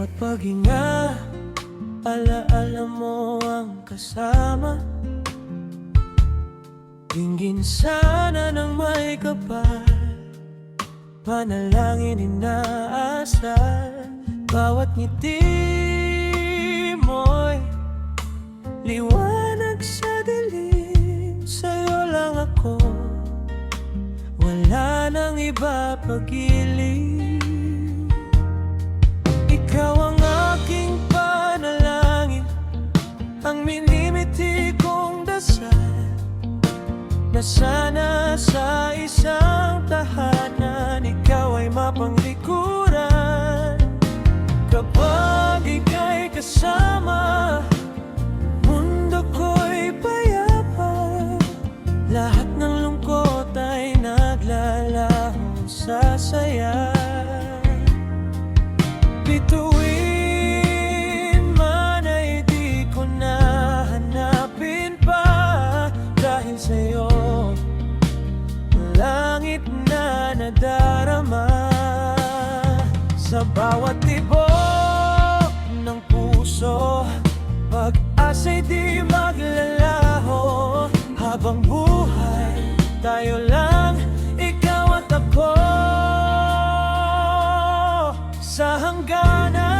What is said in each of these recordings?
bawat paghinga, alaala mo ang kasama. Dinggin sana ng may kapal, panalangin inaasal. Bawat ngiti mo'y liwanag sa dilim. Sa'yo lang ako, wala nang iba pag-iling. Ikaw ang aking panalangin, ang minimiti kong dasal, na sana sa isang tahanan ikaw ay mapanglikuran. Kapag ika'y kasama, mundo ko'y payapa. Lahat ng lungkot ay naglalahong sa saya. Bituin man ay di ko na hanapin pa, dahil sa'yo langit na nadarama. Sa bawat tibok ng puso, pag-asa'y di maglalaho. Habang buhay, tayo lang, ikaw at ako. Sa hangganan,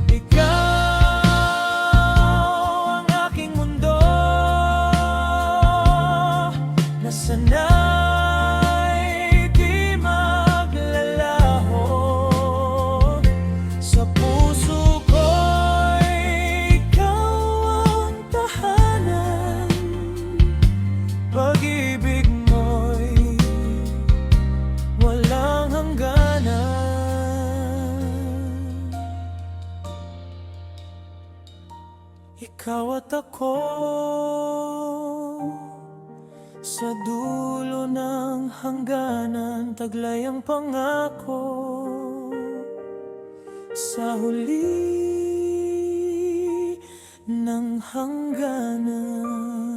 ikaw ang aking mundo, na sana'y di maglalaho. Sa puso ko'y ikaw ang tahanan. Pag-ibig mo'y walang hangganan. Ikaw at ako, sa dulo ng hangganan, taglay ang pangako. Sa huli ng hangganan.